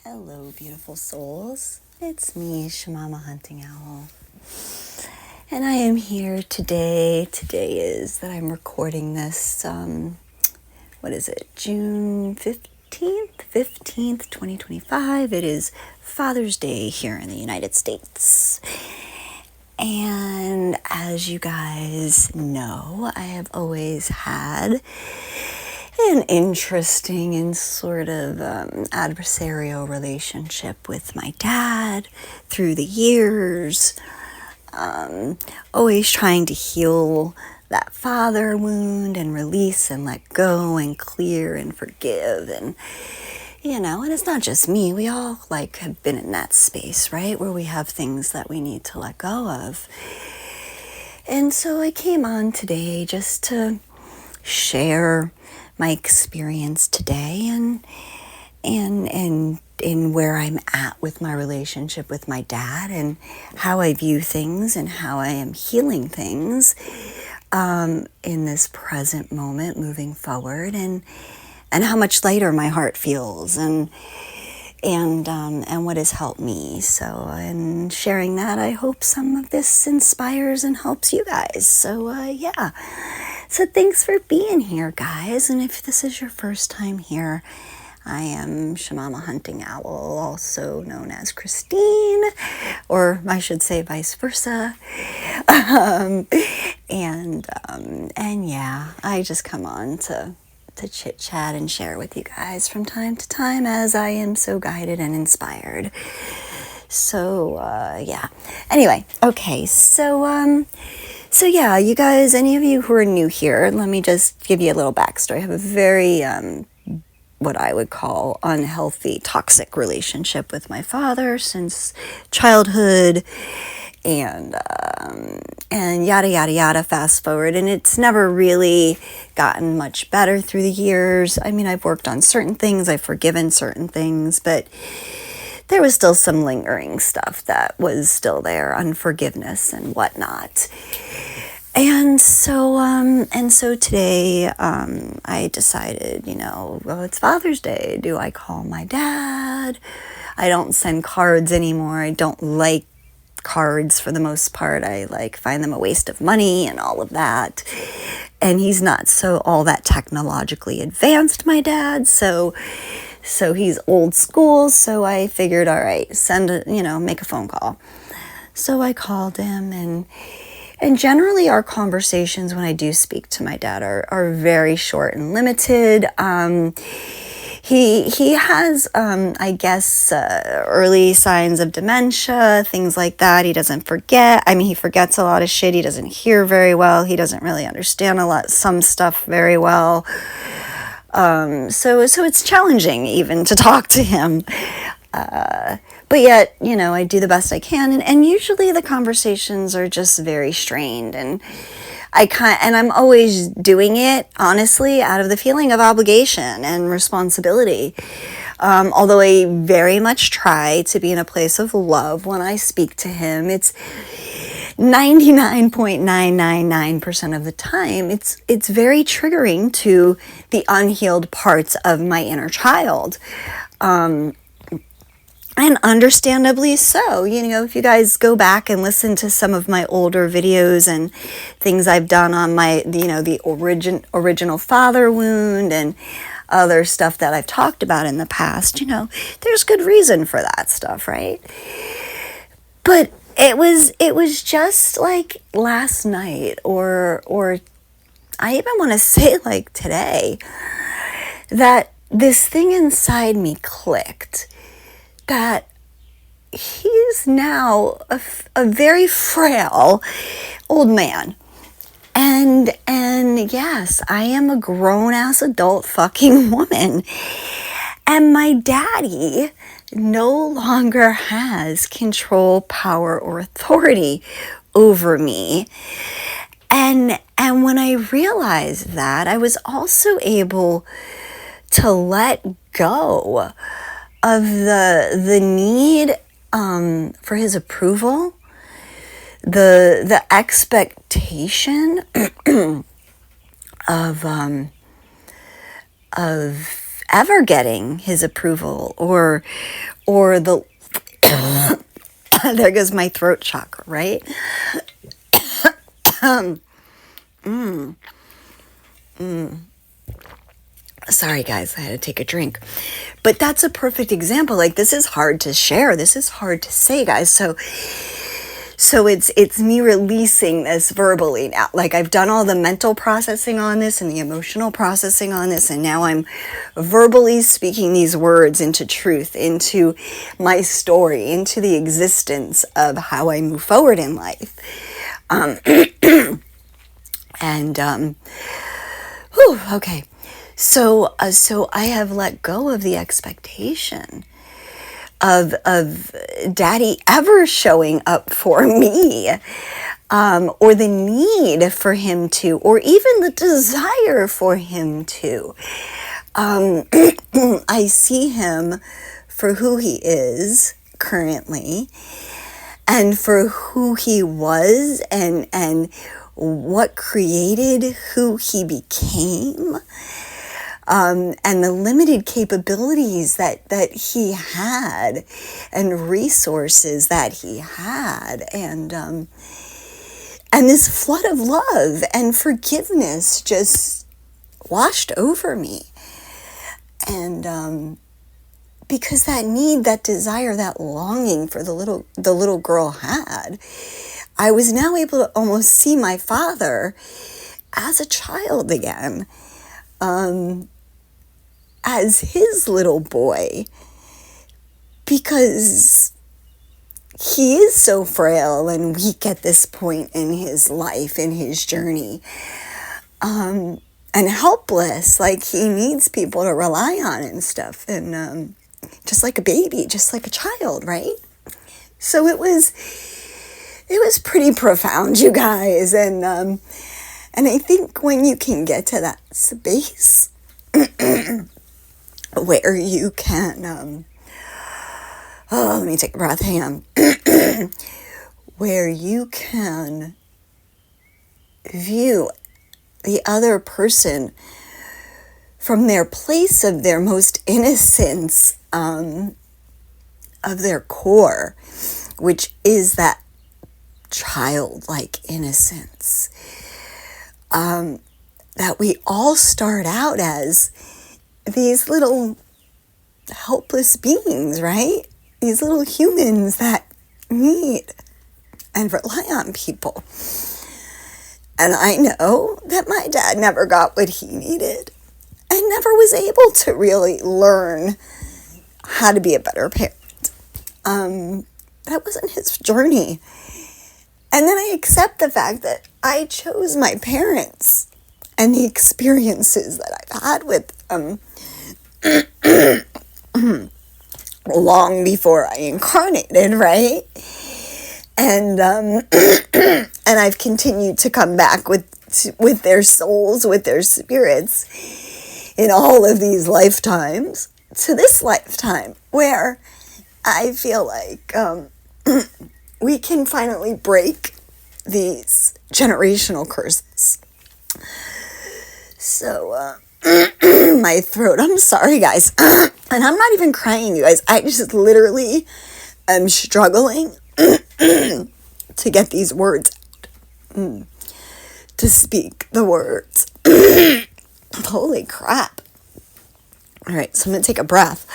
Hello, beautiful souls. It's me, Shamama Hunting Owl. And I am here today. Today is that I'm recording this, June 15th, 2025. It is Father's Day here in the United States. And as you guys know, I have always had an interesting and sort of adversarial relationship with my dad through the years. Always trying to heal that father wound and release and let go and clear and forgive. And it's not just me. We all have been in that space, right? Where we have things that we need to let go of. And so I came on today just to share my experience today and where I'm at with my relationship with my dad and how I view things and how I am healing things in this present moment moving forward, and how much lighter my heart feels and what has helped me. So in sharing that, I hope some of this inspires and helps you guys. So So thanks for being here, guys. And if this is your first time here, I am Shamama Hunting Owl, also known as Christine, or I should say vice versa. I just come on to chit chat and share with you guys from time to time as I am so guided and inspired. So anyway, okay, so you guys, any of you who are new here, let me just give you a little backstory. I have a very what I would call unhealthy, toxic relationship with my father since childhood, and yada yada yada. Fast forward, and it's never really gotten much better through the years. I mean, I've worked on certain things, I've forgiven certain things, but there was still some lingering stuff that was still there, unforgiveness and whatnot. And so today, I decided, well, it's Father's Day. Do I call my dad? I don't send cards anymore. I don't like cards for the most part. I find them a waste of money and all of that. And he's not all that technologically advanced, my dad. So he's old school. So I figured, all right, make a phone call. So I called him, and generally our conversations when I do speak to my dad are very short and limited. He has, early signs of dementia, things like that. He doesn't forget. I mean, he forgets a lot of shit. He doesn't hear very well. He doesn't really understand some stuff very well. So it's challenging even to talk to him. But yet, I do the best I can, and usually the conversations are just very strained, and I'm always doing it, honestly, out of the feeling of obligation and responsibility. Although I very much try to be in a place of love when I speak to him, it's 99.999% of the time, it's very triggering to the unhealed parts of my inner child. And understandably so. If you guys go back and listen to some of my older videos and things I've done on my, the original father wound and other stuff that I've talked about in the past, there's good reason for that stuff, right? But it was just like last night, or I even want to say like today, that this thing inside me clicked. That he's now a very frail old man. And yes, I am a grown-ass adult fucking woman. And my daddy no longer has control, power, or authority over me. And when I realized that, I was also able to let go of the need for his approval, the expectation of ever getting his approval or the there goes my throat chakra, right? Sorry guys, I had to take a drink. But that's a perfect example. Like, this is hard to share. This is hard to say, guys. So it's me releasing this verbally now. Like, I've done all the mental processing on this and the emotional processing on this, and now I'm verbally speaking these words into truth, into my story, into the existence of how I move forward in life. Okay. So I have let go of the expectation of Daddy ever showing up for me, or the need for him to, or even the desire for him to. I see him for who he is currently, and for who he was, and what created who he became. And the limited capabilities that he had, and resources that he had, and this flood of love and forgiveness just washed over me. And because that need, that desire, that longing for the little girl had, I was now able to almost see my father as a child again. As his little boy, because he is so frail and weak at this point in his life, in his journey, and helpless. Like, he needs people to rely on and stuff, and just like a baby, just like a child, right? So it was pretty profound, you guys, and I think when you can get to that space where you can, let me take a breath, hang on, where you can view the other person from their place of their most innocence, of their core, which is that childlike innocence, that we all start out as these little helpless beings, right? These little humans that need and rely on people. And I know that my dad never got what he needed, and never was able to really learn how to be a better parent. That wasn't his journey. And then I accept the fact that I chose my parents and the experiences that I've had with them long before I incarnated, right? And and I've continued to come back with their souls, with their spirits, in all of these lifetimes, to this lifetime, where I feel like we can finally break these generational curses. So, my throat, I'm sorry, guys. And I'm not even crying, you guys. I just literally am struggling to get these words out, to speak the words. Holy crap. All right, so I'm going to take a breath.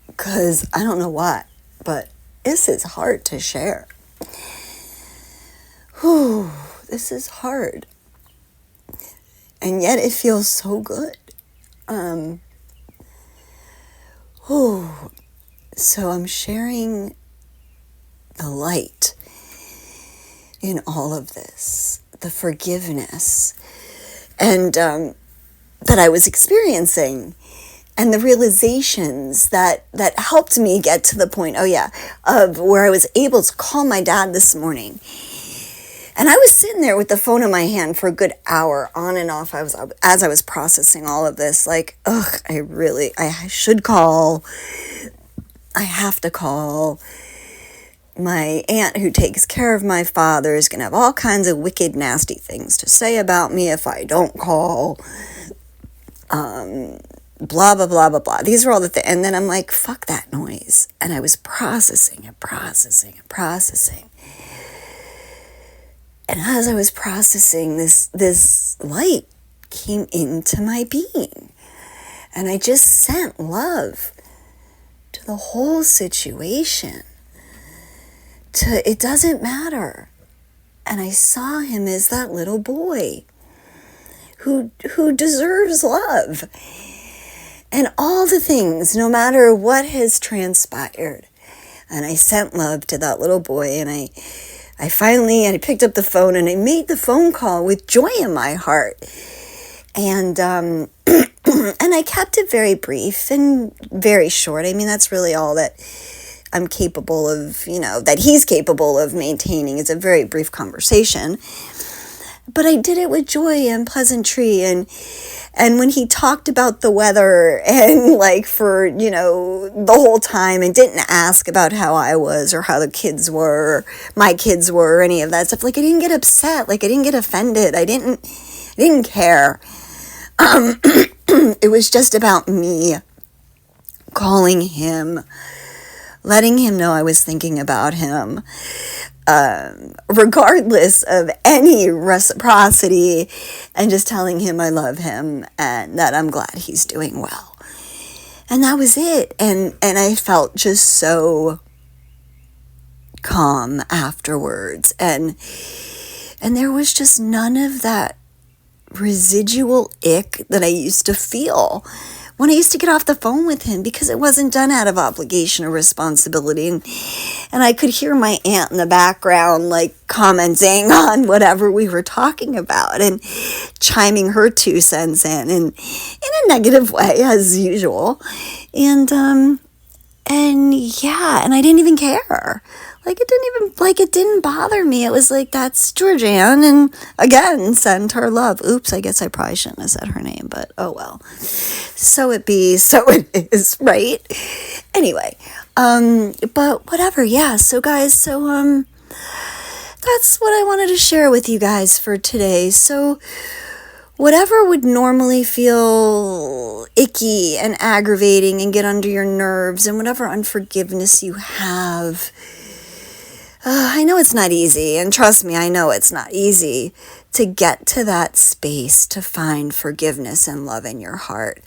Because I don't know what, but this is hard to share. This is hard. And yet it feels so good. So I'm sharing the light in all of this, the forgiveness, and that I was experiencing, and the realizations that helped me get to the point, of where I was able to call my dad this morning. And I was sitting there with the phone in my hand for a good hour, on and off. As I was processing all of this, like, I should call. I have to call. My aunt who takes care of my father is going to have all kinds of wicked, nasty things to say about me if I don't call. blah, blah, blah, blah, blah. These were all the things. And then I'm like, fuck that noise. And I was processing and processing and processing. And as I was processing, this light came into my being. And I just sent love to the whole situation. It doesn't matter. And I saw him as that little boy who deserves love. And all the things, no matter what has transpired. And I sent love to that little boy. And I finally picked up the phone and I made the phone call with joy in my heart. And and I kept it very brief and very short. I mean, that's really all that I'm capable of, that he's capable of maintaining. Is a very brief conversation. But I did it with joy and pleasantry. And when he talked about the weather and for, the whole time and didn't ask about how I was or how the kids were, or my kids were, or any of that stuff, I didn't get upset. I didn't get offended. I didn't care. It was just about me calling him, letting him know I was thinking about him, regardless of any reciprocity, and just telling him I love him and that I'm glad he's doing well. And that was it. And I felt just so calm afterwards. And there was just none of that residual ick that I used to feel when I used to get off the phone with him, because it wasn't done out of obligation or responsibility. And I could hear my aunt in the background, commenting on whatever we were talking about and chiming her 2 cents in a negative way, as usual. And yeah, and I didn't even care. It didn't bother me. It was that's Georgianne, and again, send her love. Oops, I guess I probably shouldn't have said her name, but oh well. So it be, so it is, right? Anyway, but whatever, yeah. So guys, that's what I wanted to share with you guys for today. So whatever would normally feel icky and aggravating and get under your nerves, and whatever unforgiveness you have, I know it's not easy, and trust me, I know it's not easy to get to that space to find forgiveness and love in your heart.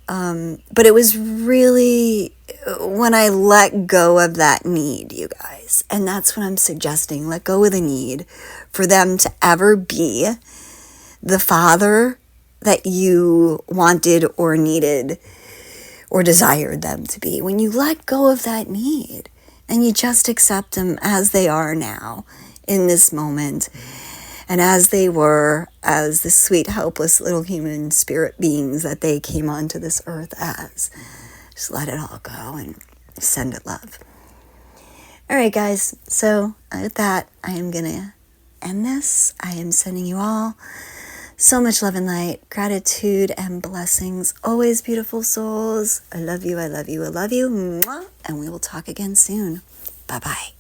But it was really when I let go of that need, you guys, and that's what I'm suggesting. Let go of the need for them to ever be the father that you wanted or needed or desired them to be. When you let go of that need, and you just accept them as they are now, in this moment, and as they were, as the sweet, helpless little human spirit beings that they came onto this earth as. Just let it all go and send it love. All right, guys. So with that, I am going to end this. I am sending you all so much love and light, gratitude and blessings. Always beautiful souls. I love you. I love you. I love you. Mwah. And we will talk again soon. Bye-bye.